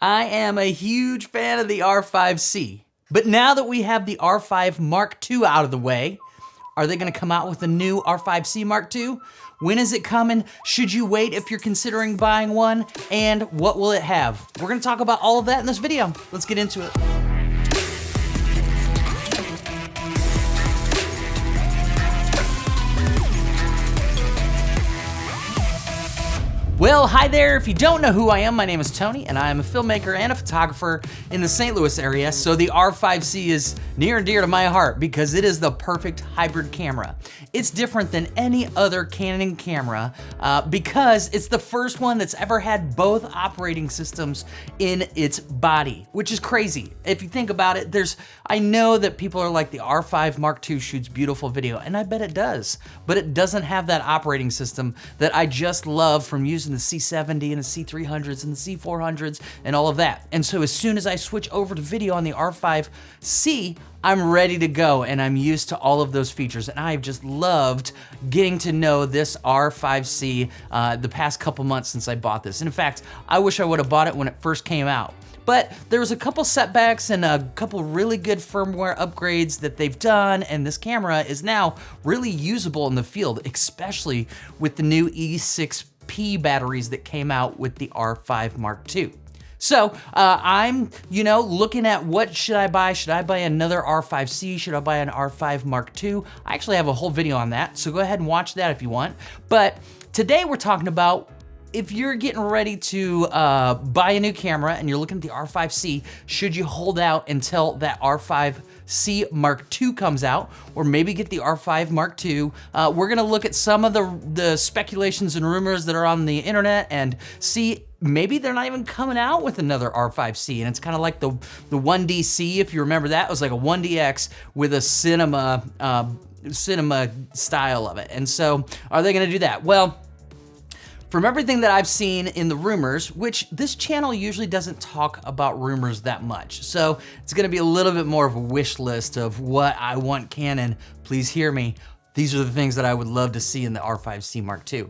I am a huge fan of the R5C. But now that we have the R5 Mark II out of the way, are they gonna come out with a new R5C Mark II? When is it coming? Should you wait if you're considering buying one? And what will it have? We're gonna talk about all of that in this video. Let's get into it. Well, hi there. If you don't know who I am, my name is Tony, and I am a filmmaker and a photographer in the St. Louis area, so the R5C is near and dear to my heart because it is the perfect hybrid camera. It's different than any other Canon camera because it's the first one that's ever had both operating systems in its body, which is crazy. If you think about it, I know that people are like, the R5 Mark II shoots beautiful video, and I bet it does, but it doesn't have that operating system that I just love from using the C70 and the C300s and the C400s and all of that. And so as soon as I switch over to video on the R5C, I'm ready to go, and I'm used to all of those features, and I've just loved getting to know this R5C the past couple months since I bought this. And in fact, I wish I would have bought it when it first came out. But there was a couple setbacks and a couple really good firmware upgrades that they've done, and this camera is now really usable in the field, especially with the new E6P batteries that came out with the R5 Mark II. So I'm, looking at what should I buy? Should I buy another R5C? Should I buy an R5 Mark II? I actually have a whole video on that, so go ahead and watch that if you want. But today we're talking about if you're getting ready to buy a new camera and you're looking at the R5C, should you hold out until that R5C Mark II comes out, or maybe get the R5 Mark II? We're gonna look at some of the speculations and rumors that are on the internet and see maybe they're not even coming out with another R5C, and it's kind of like the 1DC, if you remember that. It was like a 1DX with a cinema style of it. And so are they gonna do that? Well, from everything that I've seen in the rumors, which this channel usually doesn't talk about rumors that much, so it's gonna be a little bit more of a wish list of what I want Canon, please hear me. These are the things that I would love to see in the R5C Mark II.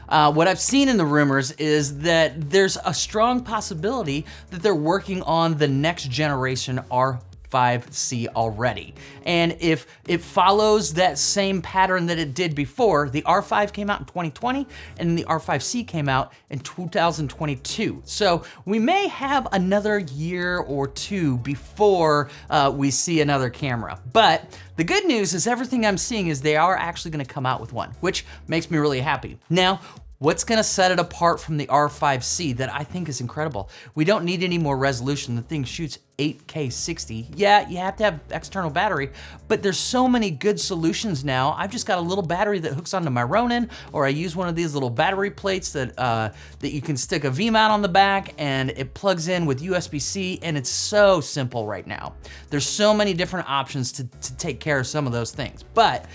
What I've seen in the rumors is that there's a strong possibility that they're working on the next generation R5C already. And if it follows that same pattern that it did before, the R5 came out in 2020 and the R5C came out in 2022. So we may have another year or two before we see another camera. But the good news is everything I'm seeing is they are actually gonna come out with one, which makes me really happy. Now, what's gonna set it apart from the R5C that I think is incredible? We don't need any more resolution. The thing shoots 8K 60. Yeah, you have to have external battery, but there's so many good solutions now. I've just got a little battery that hooks onto my Ronin, or I use one of these little battery plates that you can stick a V-mount on the back, and it plugs in with USB-C, and it's so simple right now. There's so many different options to take care of some of those things, but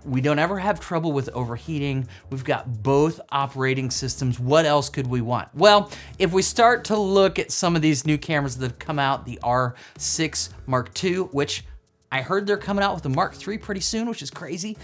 we don't ever have trouble with overheating. We've got both operating systems. What else could we want? Well, if we start to look at some of these new cameras that have come out, the R6 Mark II, which I heard they're coming out with the Mark III pretty soon, which is crazy.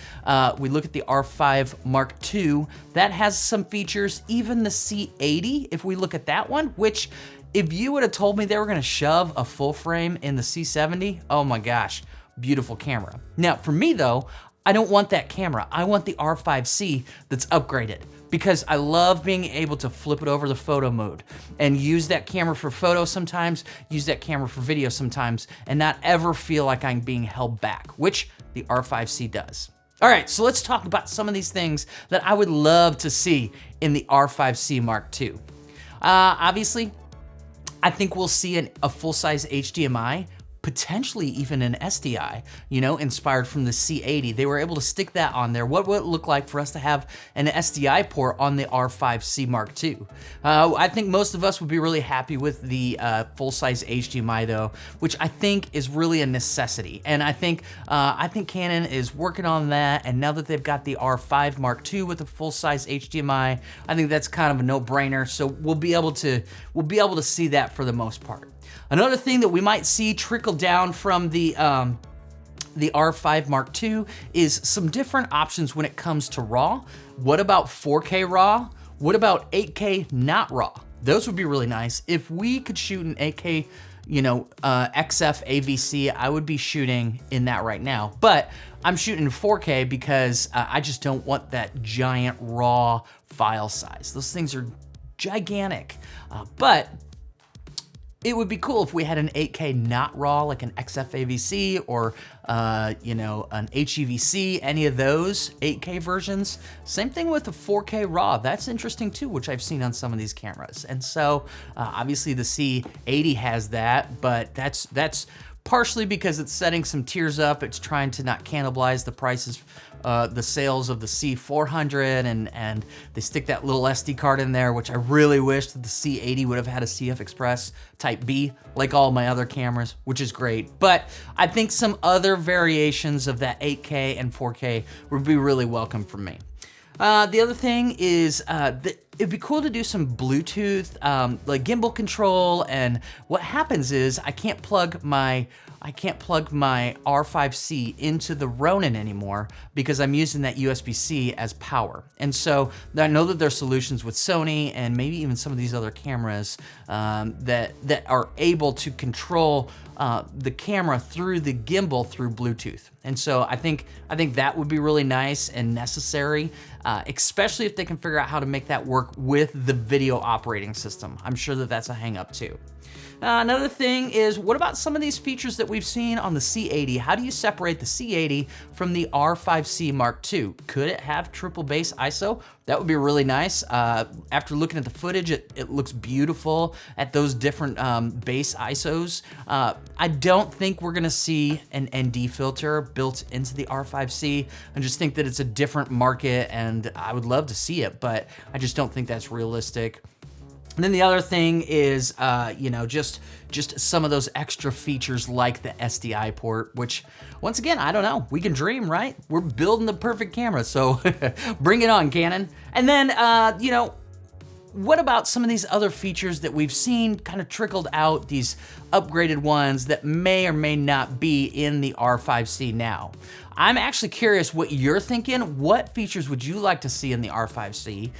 We look at the R5 Mark II, that has some features, even the C80, if we look at that one, which if you would have told me they were gonna shove a full frame in the C70, oh my gosh, beautiful camera. Now for me though, I don't want that camera. I want the R5C that's upgraded, because I love being able to flip it over the photo mode and use that camera for photo sometimes, use that camera for video sometimes, and not ever feel like I'm being held back, which the R5C does. All right, so let's talk about some of these things that I would love to see in the R5C Mark II. Obviously, I think we'll see a full-size HDMI, potentially even an SDI, inspired from the C80. They were able to stick that on there. What would it look like for us to have an SDI port on the R5C Mark II? I think most of us would be really happy with the full-size HDMI though, which I think is really a necessity. And I think Canon is working on that, and now that they've got the R5 Mark II with a full-size HDMI, I think that's kind of a no-brainer. So we'll be able to see that for the most part. Another thing that we might see trickle down from the R5 Mark II is some different options when it comes to RAW. What about 4K RAW? What about 8K not RAW? those would be really nice. If we could shoot an 8K, XF AVC, I would be shooting in that right now. But I'm shooting 4K because I just don't want that giant raw file size. Those things are gigantic. But it would be cool if we had an 8K not raw, like an XF AVC or an HEVC, any of those 8K versions. Same thing with the 4K raw. That's interesting too, which I've seen on some of these cameras. And so obviously the C80 has that, but that's partially because it's setting some tiers up. It's trying to not cannibalize the prices, the sales of the C400, and they stick that little SD card in there, which I really wish that the C80 would have had a CF Express Type B, like all my other cameras, which is great. But I think some other variations of that 8K and 4K would be really welcome for me. The other thing is it'd be cool to do some Bluetooth, like gimbal control. And what happens is I can't plug my R5C into the Ronin anymore because I'm using that USB-C as power. And so I know that there's solutions with Sony and maybe even some of these other cameras that are able to control the camera through the gimbal through Bluetooth. And so I think that would be really nice and necessary, especially if they can figure out how to make that work with the video operating system. I'm sure that that's a hang up too. Another thing is, what about some of these features that we've seen on the C80? How do you separate the C80 from the R5C Mark II? Could it have triple base ISO? That would be really nice. After looking at the footage, it looks beautiful at those different base ISOs. I don't think we're gonna see an ND filter built into the R5C. I just think that it's a different market and I would love to see it, but I just don't think that's realistic. And then the other thing is, just some of those extra features like the SDI port, which once again, I don't know, we can dream, right? We're building the perfect camera, so bring it on, Canon. And then, what about some of these other features that we've seen kind of trickled out, these upgraded ones that may or may not be in the R5C now? I'm actually curious what you're thinking. What features would you like to see in the R5C?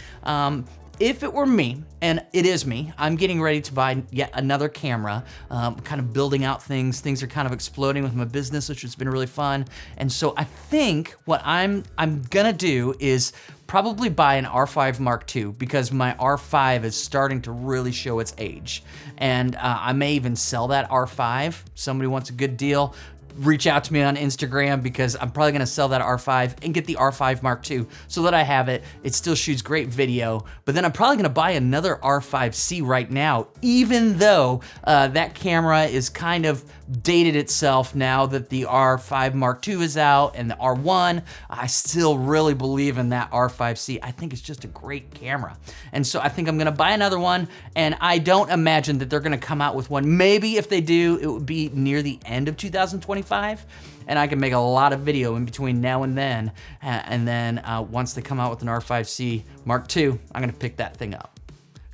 If it were me, and it is me, I'm getting ready to buy yet another camera, kind of building out things. Things are kind of exploding with my business, which has been really fun. And so I think what I'm gonna do is probably buy an R5 Mark II because my R5 is starting to really show its age. And I may even sell that R5. Somebody wants a good deal, reach out to me on Instagram because I'm probably gonna sell that R5 and get the R5 Mark II so that I have it. It still shoots great video, but then I'm probably gonna buy another R5C right now, even though that camera is kind of dated itself now that the R5 Mark II is out and the R1. I still really believe in that R5C. I think it's just a great camera. And so I think I'm gonna buy another one, and I don't imagine that they're gonna come out with one. Maybe if they do, it would be near the end of 2025, and I can make a lot of video in between now and then. And then once they come out with an R5C Mark II, I'm gonna pick that thing up.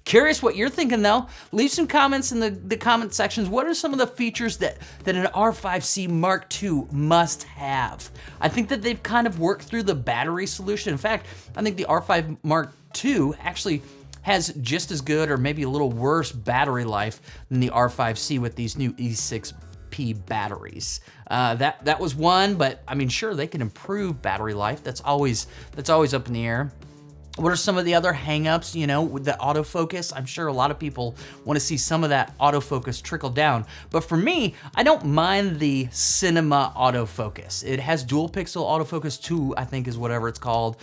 Curious what you're thinking though. Leave some comments in the comment sections. What are some of the features that an R5C Mark II must have? I think that they've kind of worked through the battery solution. In fact, I think the R5 Mark II actually has just as good or maybe a little worse battery life than the R5C with these new E6P batteries. That was one, but I mean, sure, they can improve battery life. That's always up in the air. What are some of the other hangups, with the autofocus? I'm sure a lot of people want to see some of that autofocus trickle down. But for me, I don't mind the cinema autofocus. It has dual pixel autofocus 2, I think is whatever it's called.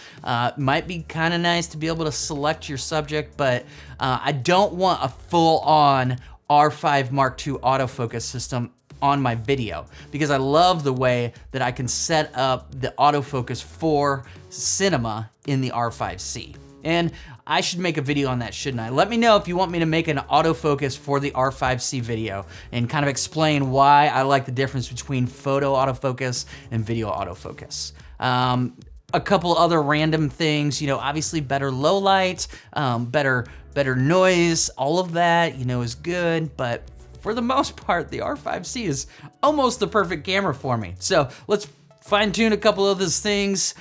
Might be kind of nice to be able to select your subject, but I don't want a full-on R5 Mark II autofocus system on my video because I love the way that I can set up the autofocus for cinema in the R5C. And I should make a video on that, shouldn't I? Let me know if you want me to make an autofocus for the R5C video and kind of explain why I like the difference between photo autofocus and video autofocus. A couple other random things, obviously better low light, better noise, all of that, is good, but for the most part, the R5C is almost the perfect camera for me. So let's fine tune a couple of those things,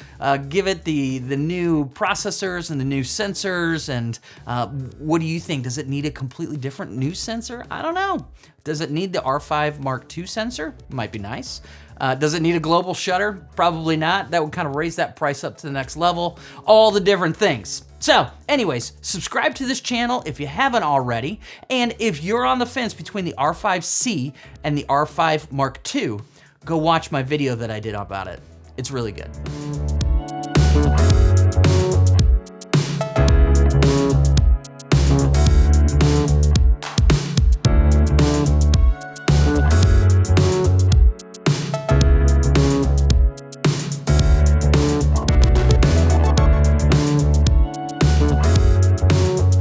give it the new processors and the new sensors, and what do you think? Does it need a completely different new sensor? I don't know. Does it need the R5 Mark II sensor? Might be nice. Does it need a global shutter? Probably not. That would kind of raise that price up to the next level. All the different things. So anyways, subscribe to this channel if you haven't already, and if you're on the fence between the R5C and the R5 Mark II, go watch my video that I did about it. It's really good.